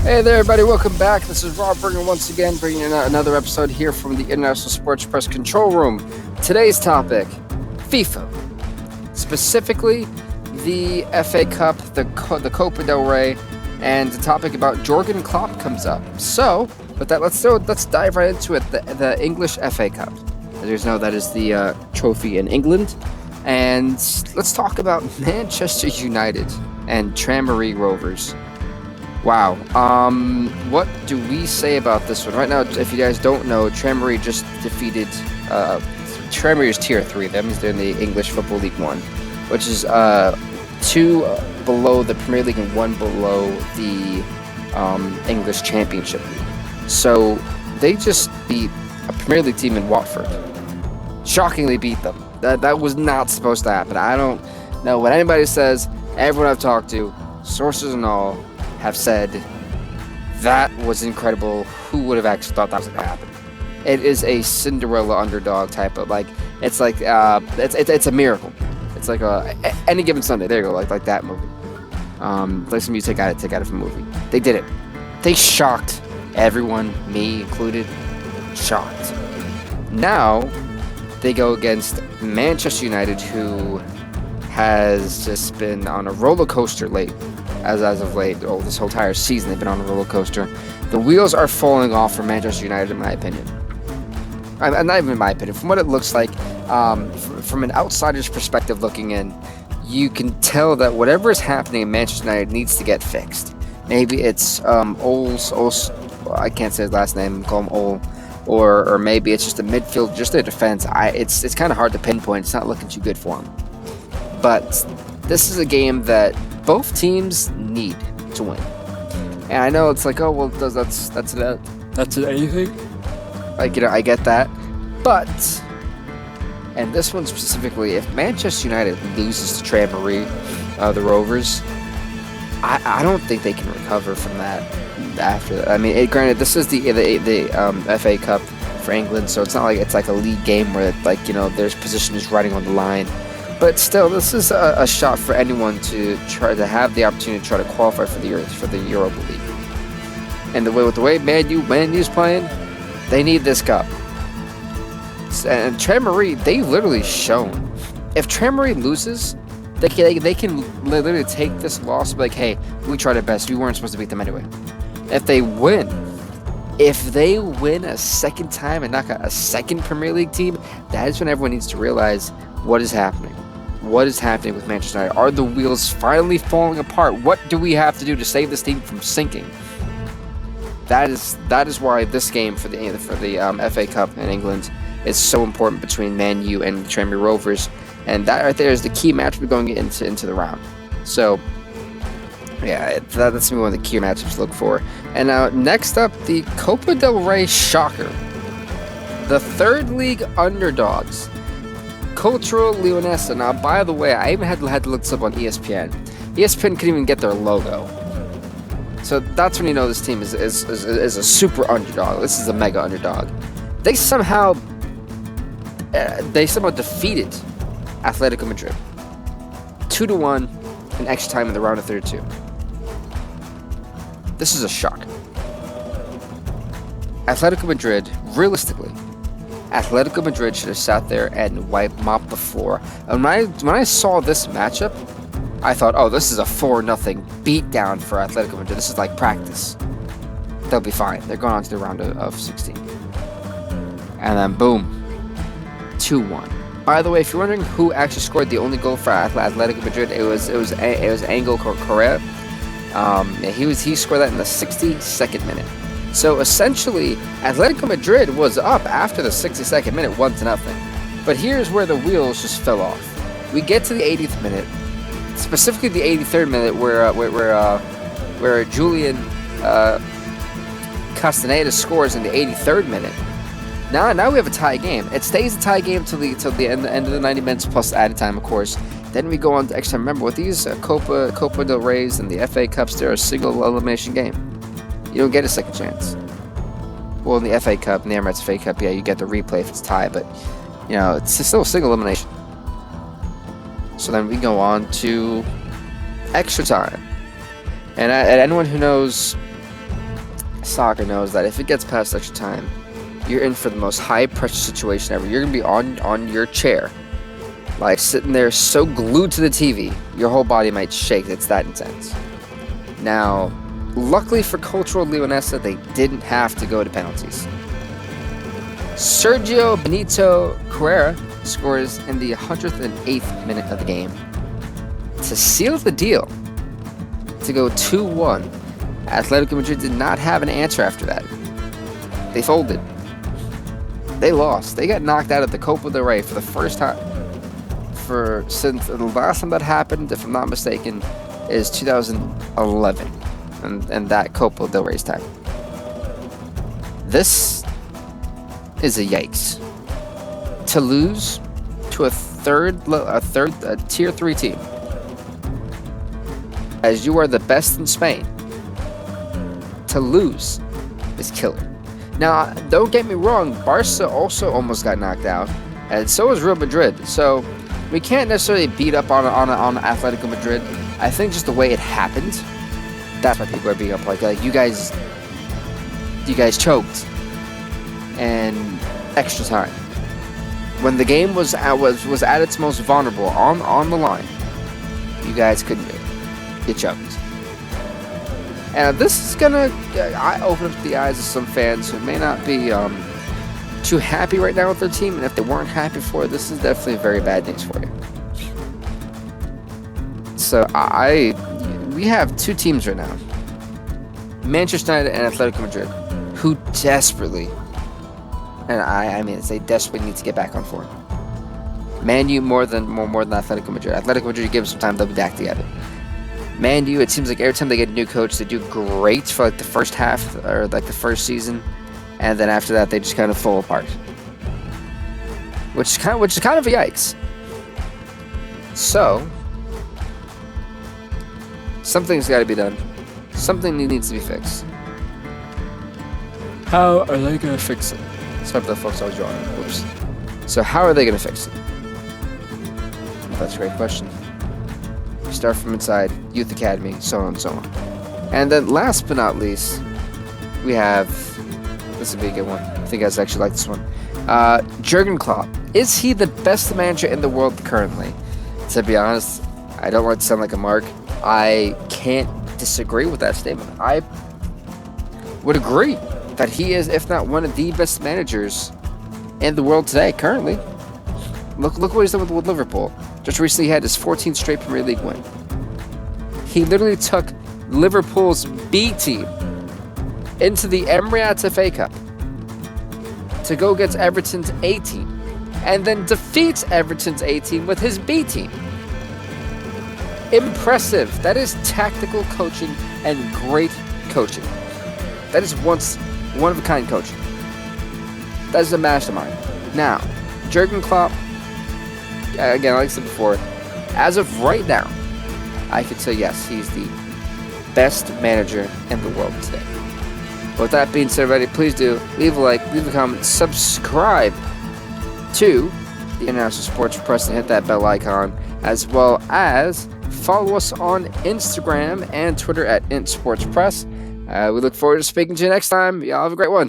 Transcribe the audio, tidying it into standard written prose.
Hey there, everybody. Welcome back. This is Rob Berger once again, bringing you another episode here from the International Sports Press Control Room. Today's topic, FIFA. Specifically, the FA Cup, the Copa del Rey, and the topic about Jurgen Klopp comes up. So, with that, let's dive right into it. The English FA Cup. As you know, that is the trophy in England. And let's talk about Manchester United and Tranmere Rovers. Wow. What do we say about this one? Right now, if you guys don't know, Tranmere just defeated... Tranmere is Tier 3. That means they're in the English Football League 1, which is 2 below the Premier League and 1 below the English Championship League. So they just beat a Premier League team in Watford. Shockingly beat them. That was not supposed to happen. I don't know what anybody says. Everyone I've talked to, sources and all, have said that was incredible. Who would have actually thought that was going to happen? It is a Cinderella underdog type of it's a miracle. It's like Any Given Sunday. There you go, like that movie. Like some you take out of a movie. They did it. They shocked everyone, me included. Shocked. Now they go against Manchester United, who has just been on a roller coaster as of late. This whole entire season they've been on a roller coaster. The wheels are falling off for Manchester United, in my opinion. Not even in my opinion. From what it looks like, from an outsider's perspective looking in, you can tell that whatever is happening in Manchester United needs to get fixed. Maybe it's Ols. I can't say his last name. Call him Ol. Or maybe it's just a midfield, just a defense. It's kind of hard to pinpoint. It's not looking too good for him. But this is a game that both teams need to win. And I know it's like, oh well, that's anything. I get that. But, and this one specifically, if Manchester United loses to Tranmere, the Rovers, I don't think they can recover from that after that. I mean, granted, this is the FA Cup for England, so it's not like it's like a league game where their position is riding on the line. But still, this is a shot for anyone to try to have the opportunity to try to qualify for the Europa League. And with the way Man U's playing, they need this cup. And Tranmere, they've literally shown. If Tranmere loses, they can literally take this loss and be like, hey, we tried our best. We weren't supposed to beat them anyway. If they win a second time and knock out a second Premier League team, that is when everyone needs to realize what is happening. What is happening with Manchester United? Are the wheels finally falling apart? What do we have to do to save this team from sinking? That is why this game for the FA Cup in England is so important between Man U and the Tranmere Rovers, and that right there is the key match we're going into the round. So, yeah, that's one of the key matchups to look for. And now next up, the Copa del Rey shocker, the third league underdogs. Cultural Leonesa. Now, by the way, I even had to look this up on ESPN. ESPN couldn't even get their logo. So that's when you know this team is a super underdog. This is a mega underdog. They somehow defeated Atletico Madrid 2-1 in extra time in the round of 32. This is a shock. Atletico Madrid, realistically, Atletico Madrid should have sat there and mopped the floor. And when I saw this matchup, I thought, oh, this is a 4-0 beatdown for Atletico Madrid. This is like practice. They'll be fine. They're going on to the round of 16. And then, boom, 2-1. By the way, if you're wondering who actually scored the only goal for Atletico Madrid, it was Angel Correa. He scored that in the 62nd minute. So essentially, Atletico Madrid was up after the 62nd minute, 1-0. But here's where the wheels just fell off. We get to the 80th minute, specifically the 83rd minute, where Julian Castaneda scores in the 83rd minute. Now we have a tie game. It stays a tie game till the end of the 90 minutes plus added time, of course. Then we go on to extra time. Remember, with these Copa del Reys and the FA Cups, they're a single elimination game. You don't get a second chance. Well, in the FA Cup, in the Emirates FA Cup, yeah, you get the replay if it's tie, but it's still a single elimination. So then we go on to extra time. And anyone who knows soccer knows that if it gets past extra time, you're in for the most high-pressure situation ever. You're going to be on your chair, like sitting there so glued to the TV, your whole body might shake. It's that intense. Now, luckily for Cultural Leonessa, they didn't have to go to penalties. Sergio Benito Carrera scores in the 108th minute of the game to seal the deal, to go 2-1. Atletico Madrid did not have an answer after that. They folded. They lost. They got knocked out of the Copa del Rey for the first time. Since the last time that happened, if I'm not mistaken, is 2011, and that Copa del Rey's time. This is a yikes. To lose to a tier 3 team, as you are the best in Spain, to lose is killer. Now, don't get me wrong, Barca also almost got knocked out, and so is Real Madrid. So we can't necessarily beat up on Atletico Madrid. I think just the way it happened, that's why people are beating up. Like you guys choked, and extra time. When the game was at its most vulnerable, on the line, you guys couldn't do it. You choked. And this is gonna open up the eyes of some fans who may not be too happy right now with their team, and if they weren't happy for it, this is definitely very bad news for you. So we have two teams right now, Manchester United and Atletico Madrid, who desperately, and I mean they desperately need to get back on form. Man U more than Atletico Madrid. Atletico Madrid, give them some time, they'll be back together. Man U, it seems like every time they get a new coach, they do great for like the first half or like the first season, and then after that they just kind of fall apart, which is kind of a yikes. So something's got to be done. Something needs to be fixed. How are they gonna fix it? That's what the folks I was drawing. Oops. So how are they gonna fix it? Well, that's a great question. Start from inside, Youth Academy, so on and so on. And then last but not least, we have, this will be a good one. I think you guys actually like this one. Jurgen Klopp. Is he the best manager in the world currently? To be honest, I don't want to sound like a mark. I can't disagree with that statement. I would agree that he is, if not one of the best managers in the world today, currently. Look what he's done with Liverpool. Just recently he had his 14th straight Premier League win. He literally took Liverpool's B team into the Emirates FA Cup to go against Everton's A team, and then defeats Everton's A team with his B team. Impressive. That is tactical coaching and great coaching. That is one-of-a-kind coaching. That is a mastermind. Now, Jurgen Klopp, again, like I said before, as of right now, I could say yes, he's the best manager in the world today. With that being said, everybody, please do leave a like, leave a comment, subscribe to the International Sports Press and hit that bell icon, as well as follow us on Instagram and Twitter at IntSportsPress. We look forward to speaking to you next time. Y'all have a great one.